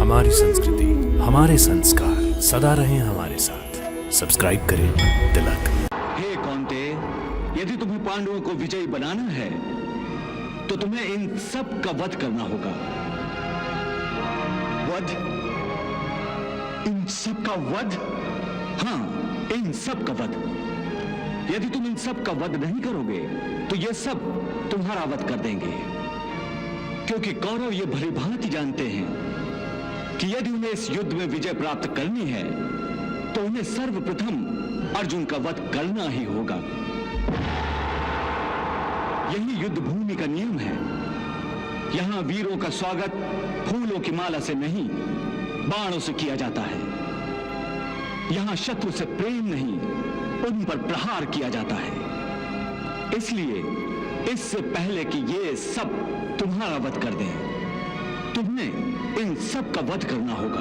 हमारी संस्कृति, हमारे संस्कार सदा रहें हमारे साथ। सब्सक्राइब करें तिलक। हे कौंते, यदि तुम्हें पांडवों को विजयी बनाना है तो तुम्हें इन सब का वध करना होगा। वध? इन सब का वध? हाँ, इन सब का वध। यदि तुम इन सब का वध नहीं करोगे तो ये सब तुम्हारा वध कर देंगे, क्योंकि कौरव ये भली भांति जानते हैं कि यदि उन्हें इस युद्ध में विजय प्राप्त करनी है तो उन्हें सर्वप्रथम अर्जुन का वध करना ही होगा। यही युद्ध भूमि का नियम है। यहां वीरों का स्वागत फूलों की माला से नहीं, बाणों से किया जाता है। यहां शत्रु से प्रेम नहीं, उन पर प्रहार किया जाता है। इसलिए इससे पहले कि ये सब तुम्हारा वध कर दें, तुम्हें इन सब का वध करना होगा।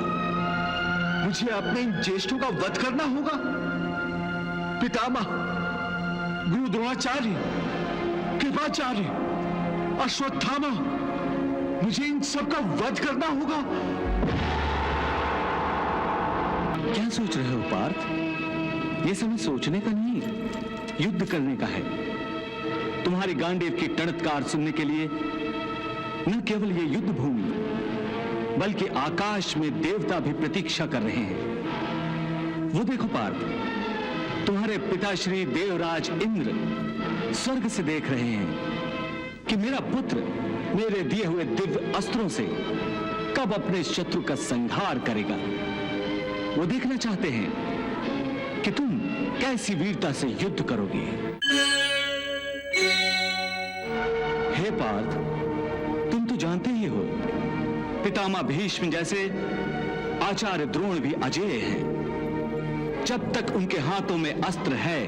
मुझे अपने इन ज्येष्ठों का वध करना होगा? पितामह, गुरु द्रोणाचार्य, कृपाचार्य, अश्वत्थामा, मुझे इन सब का वध करना होगा। क्या सोच रहे हो पार्थ? यह समय सोचने का नहीं, युद्ध करने का है। तुम्हारी गांडीव की टणत्कार सुनने के लिए न केवल ये युद्ध भूमि बल्कि आकाश में देवता भी प्रतीक्षा कर रहे हैं। वो देखो पार्थ, तुम्हारे पिता श्री देवराज इंद्र स्वर्ग से देख रहे हैं कि मेरा पुत्र मेरे दिए हुए दिव्य अस्त्रों से कब अपने शत्रु का संहार करेगा। वो देखना चाहते हैं कि तुम कैसी वीरता से युद्ध करोगे। हे पार्थ, तुम तो जानते ही हो, पितामह भीष्म जैसे आचार्य द्रोण भी अजेय हैं। जब तक उनके हाथों में अस्त्र है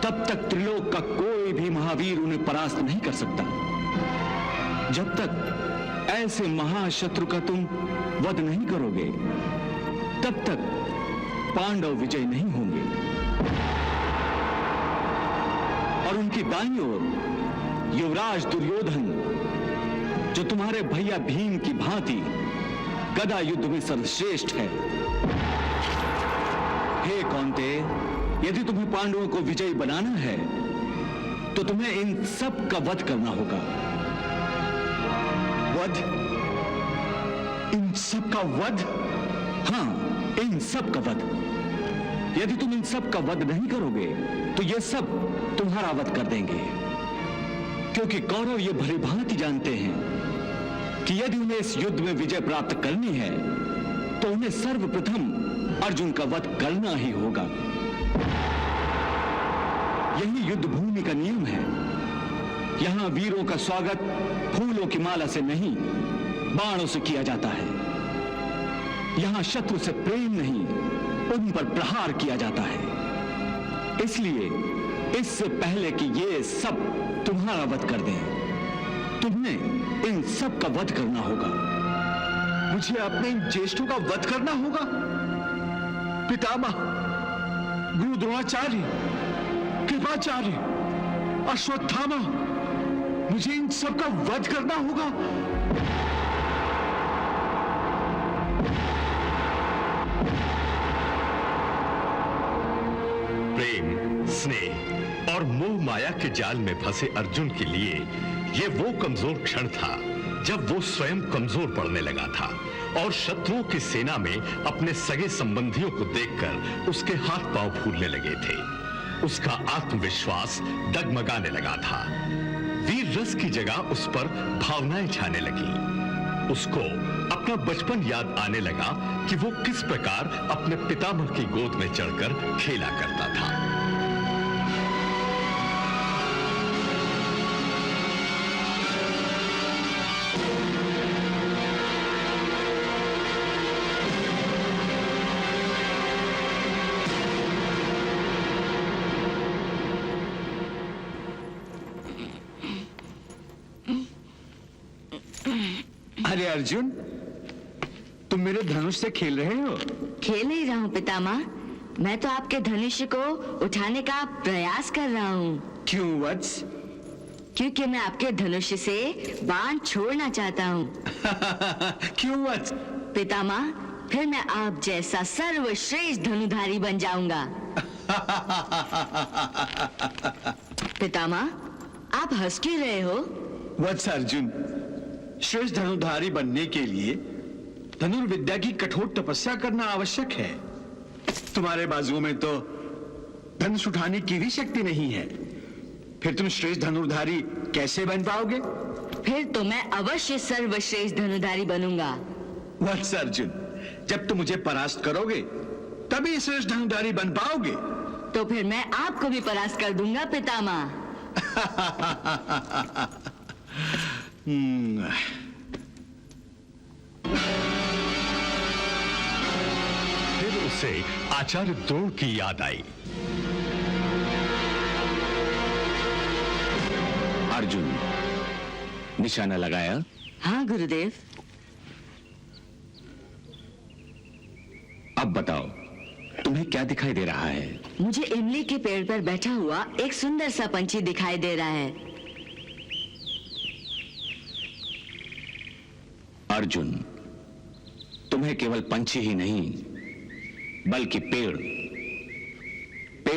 तब तक त्रिलोक का कोई भी महावीर उन्हें परास्त नहीं कर सकता। जब तक ऐसे महाशत्रु का तुम वध नहीं करोगे तब तक पांडव विजय नहीं होंगे। और उनकी दाईं ओर युवराज दुर्योधन, जो तुम्हारे भैया भीम की भांति गदा युद्ध में सर्वश्रेष्ठ है। हे कौंते, यदि तुम्हें पांडवों को विजयी बनाना है तो तुम्हें इन सब का वध करना होगा। वध? इन सब का वध? हाँ, इन सब का वध। यदि तुम इन सब का वध नहीं करोगे तो ये सब तुम्हारा वध कर देंगे, क्योंकि कौरव ये भली भांति जानते हैं कि यदि उन्हें इस युद्ध में विजय प्राप्त करनी है तो उन्हें सर्वप्रथम अर्जुन का वध करना ही होगा। यही युद्ध भूमि का नियम है। यहां वीरों का स्वागत फूलों की माला से नहीं, बाणों से किया जाता है। यहां शत्रु से प्रेम नहीं, उन पर प्रहार किया जाता है। इसलिए इससे पहले कि ये सब तुम्हारा वध कर दें, तुम्हें इन सब का वध करना होगा। मुझे अपने इन ज्येष्ठों का वध करना होगा? पितामह, गुरु द्रोणाचार्य, कृपाचार्य, अश्वत्थामा, मुझे इन सब का वध करना होगा। प्रेम, स्नेह और मोह माया के जाल में फंसे अर्जुन के लिए यह वो कमजोर क्षण था जब वो स्वयं कमजोर पड़ने लगा था और शत्रुओं की सेना में अपने सगे संबंधियों को देखकर उसके हाथ पांव फूलने लगे थे। उसका आत्मविश्वास डगमगाने लगा था। वीर रस की जगह उस पर भावनाएं छाने लगी। उसको अपना बचपन याद आने लगा कि वो किस प्रकार अपने पितामह की गोद में चढ़कर खेला करता था। अरे अर्जुन, तुम मेरे धनुष से खेल रहे हो? खेल नहीं रहा हूँ पितामह, मैं तो आपके धनुष को उठाने का प्रयास कर रहा हूँ। क्यों वत्स? क्योंकि मैं आपके धनुष से बाण छोड़ना चाहता हूँ। क्यों वत्स? पितामह फिर मैं आप जैसा सर्वश्रेष्ठ धनुधारी बन जाऊंगा। पितामह आप हंस क्यों रहे हो? वत्स अर्जुन, श्रेष्ठ धनुधारी बनने के लिए धनुर्विद्या की कठोर तपस्या करना आवश्यक है। तुम्हारे बाजुओं में तो धनुष उठाने की भी शक्ति नहीं है, फिर तुम श्रेष्ठ धनुर्धारी कैसे बन पाओगे? फिर तो मैं अवश्य सर्वश्रेष्ठ धनुधारी बनूंगा। वत्स अर्जुन, जब तुम मुझे परास्त करोगे तभी श्रेष्ठ धनुधारी बन पाओगे। तो फिर मैं आपको भी परास्त कर दूंगा पितामह। फिर उसे आचार्य द्रोण की याद आई। अर्जुन, निशाना लगाया? हाँ गुरुदेव। अब बताओ, तुम्हें क्या दिखाई दे रहा है? मुझे इमली के पेड़ पर बैठा हुआ एक सुंदर सा पंछी दिखाई दे रहा है। अर्जुन, तुम्हें केवल पंछी ही नहीं बल्कि पेड़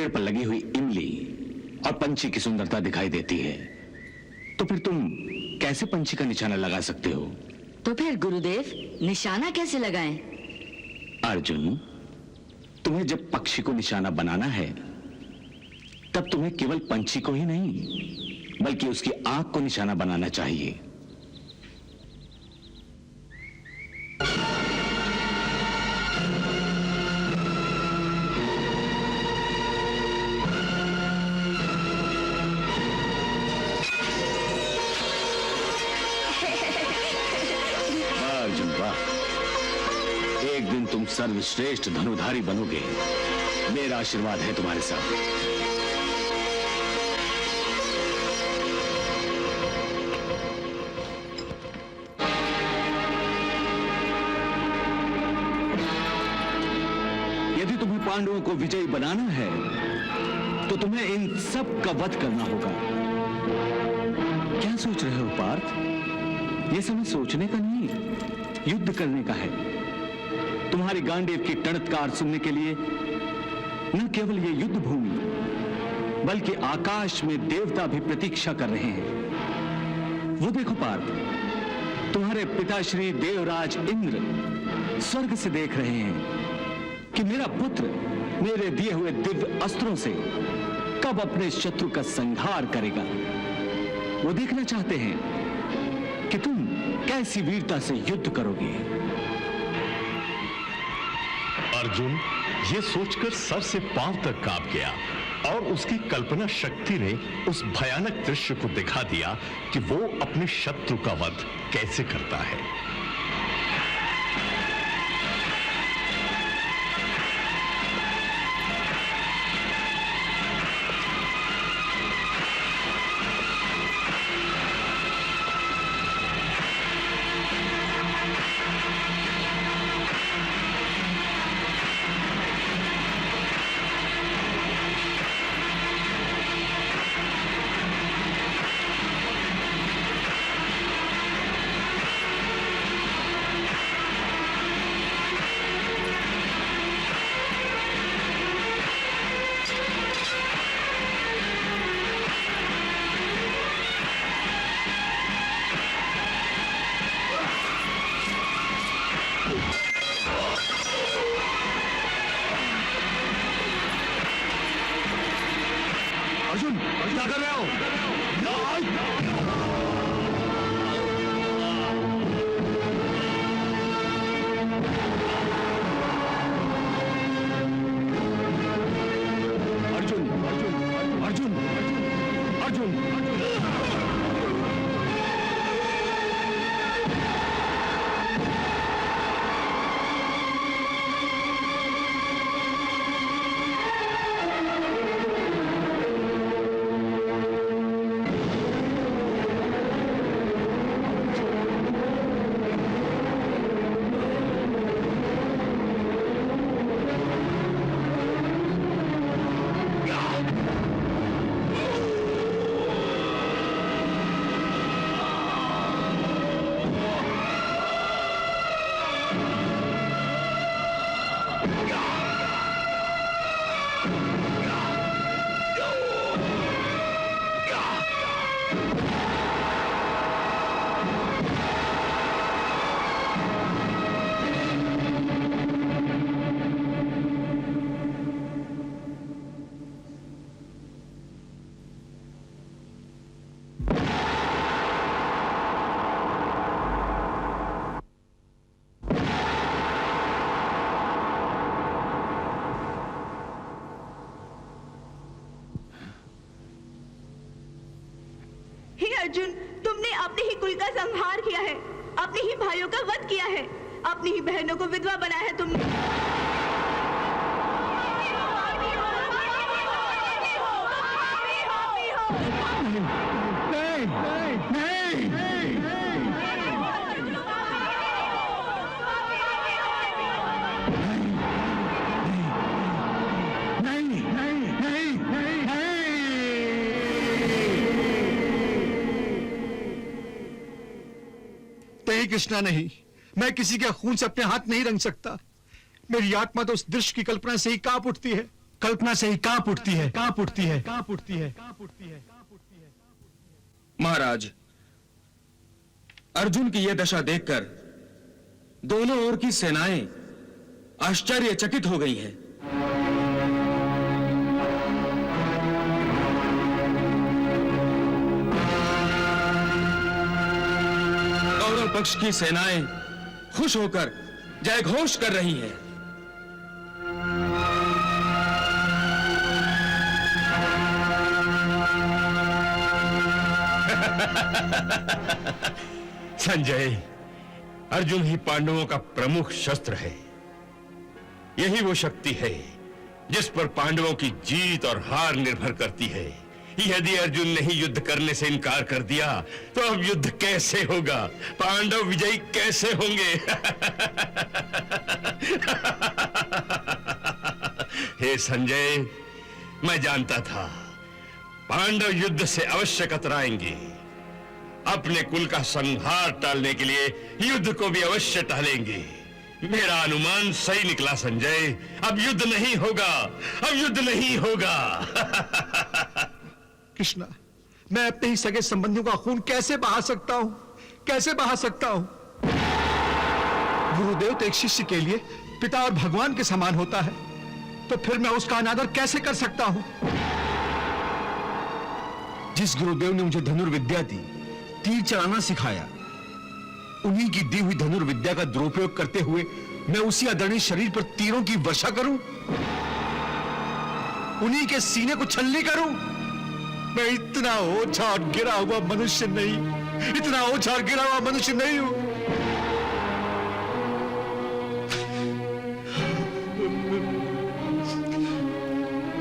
पर लगी हुई इमली और पंछी की सुंदरता दिखाई देती है। तो फिर तुम कैसे पंछी का निशाना लगा सकते हो? तो फिर गुरुदेव निशाना कैसे लगाएं? अर्जुन, तुम्हें जब पक्षी को निशाना बनाना है तब तुम्हें केवल पंछी को ही नहीं बल्कि उसकी आंख को निशाना बनाना चाहिए। अर्जुन वाह, एक दिन तुम सर्वश्रेष्ठ धनुधारी बनोगे। मेरा आशीर्वाद है तुम्हारे साथ। यदि तुम्हें पांडवों को विजयी बनाना है तो तुम्हें इन सब का वध करना होगा। क्या सोच रहे हो पार्थ? यह समय सोचने का नहीं, युद्ध करने का है। तुम्हारी गांडीव की टणत्कार सुनने के लिए न केवल ये युद्ध भूमि बल्कि आकाश में देवता भी प्रतीक्षा कर रहे हैं। वो देखो पार्थ, तुम्हारे पिताश्री देवराज इंद्र स्वर्ग से देख रहे हैं कि मेरा पुत्र मेरे दिए हुए दिव्य अस्त्रों से कब अपने शत्रु का संहार करेगा। वो देखना चाहते हैं कि तुम कैसी वीरता से युद्ध करोगे। अर्जुन ये सोचकर सर से पांव तक कांप गया और उसकी कल्पना शक्ति ने उस भयानक दृश्य को दिखा दिया कि वो अपने शत्रु का वध कैसे करता है। अर्जुन, तुमने अपने ही कुल का संहार किया है, अपने ही भाइयों का वध किया है, अपनी ही बहनों को विधवा बनाया है तुमने। नहीं कृष्णा, नहीं, मैं किसी के खून से अपने हाथ नहीं रंग सकता। मेरी आत्मा तो उस दृश्य की कल्पना से ही कांप उठती है, कल्पना से ही कांप उठती है, कांप उठती है, कांप उठती है, कांप उठती है, कांप उठती है। महाराज, अर्जुन की यह दशा देखकर दोनों ओर की सेनाएं आश्चर्यचकित हो गई हैं। कौरव पक्ष की सेनाएं खुश होकर जय घोष कर रही हैं। संजय, अर्जुन ही पांडवों का प्रमुख शस्त्र है। यही वो शक्ति है जिस पर पांडवों की जीत और हार निर्भर करती है। यदि अर्जुन ने ही युद्ध करने से इनकार कर दिया तो अब युद्ध कैसे होगा? पांडव विजयी कैसे होंगे? हे संजय, मैं जानता था पांडव युद्ध से अवश्य कतराएंगे। अपने कुल का संहार टालने के लिए युद्ध को भी अवश्य टालेंगे। मेरा अनुमान सही निकला संजय। अब युद्ध नहीं होगा, अब युद्ध नहीं होगा। कृष्णा, मैं अपने ही सगे संबंधियों का खून कैसे बहा सकता हूं, कैसे बहा सकता हूं? गुरुदेव तो एक शिष्य के लिए पिता और भगवान के समान होता है, तो फिर मैं उसका अनादर कैसे कर सकता हूं? जिस गुरुदेव ने मुझे धनुर्विद्या दी, तीर चलाना सिखाया, उन्हीं की दी हुई धनुर्विद्या का दुरुपयोग करते हुए मैं उसी आदरणीय शरीर पर तीरों की वर्षा करूं, उन्हीं के सीने को छलनी करूं? मैं इतना ओछा और गिरा हुआ मनुष्य नहीं, इतना ओछा और गिरा हुआ मनुष्य नहीं हूं।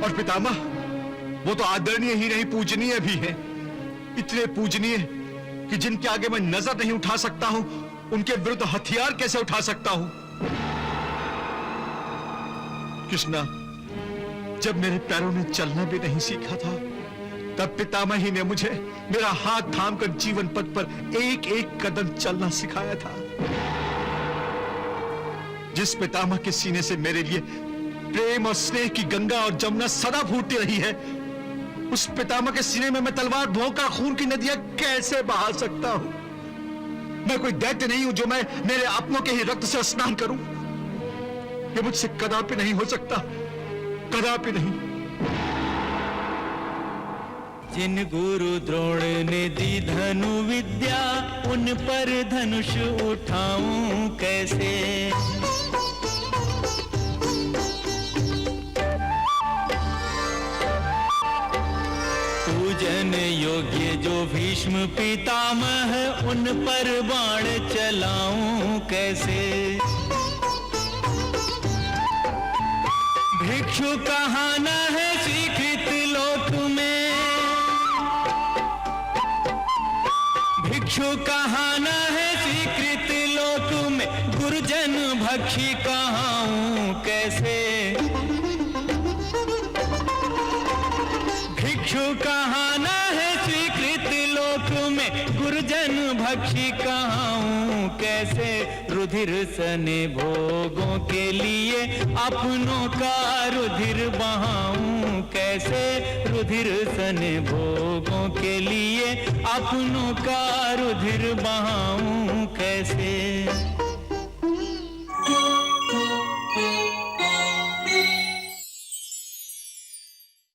और पितामह, वो तो आदरणीय ही नहीं, पूजनीय भी है। इतने पूजनीय कि जिनके आगे मैं नजर नहीं उठा सकता हूं, उनके विरुद्ध हथियार कैसे उठा सकता हूं? कृष्णा, जब मेरे पैरों ने चलना भी नहीं सीखा था, तब पितामह ही ने मुझे मेरा हाथ थामकर जीवन पथ पर एक एक कदम चलना सिखाया था। जिस पितामह के सीने से मेरे लिए प्रेम और स्नेह की गंगा और जमुना सदा फूटती रही है, उस पितामह के सीने में मैं तलवार भोंका खून की नदियां कैसे बहा सकता हूं? मैं कोई दैत्य नहीं हूं जो मैं मेरे अपनों के ही रक्त से स्नान करूं। ये मुझसे कदापि नहीं हो सकता, कदापि नहीं। जिन गुरु द्रोण ने दी धनु विद्या, उन पर धनुष उठाऊं कैसे? पूजन योग्य जो भीष्म पितामह, उन पर बाण चलाऊं कैसे? भिक्षु कहाना है स्वीकृत लोक में, भिक्षु कहाना है स्वीकृत लोक में, गुरुजन भक्षी कहाऊं कैसे? भिक्षु कहाना है स्वीकृत लोक में, गुरुजन भक्षी कहाऊं कैसे? रुधिर सने भोगों के लिए अपनों का रुधिर बहाऊं कैसे? रुधिर सने भोगों के लिए अपनों का रुधिर बहाऊं कैसे?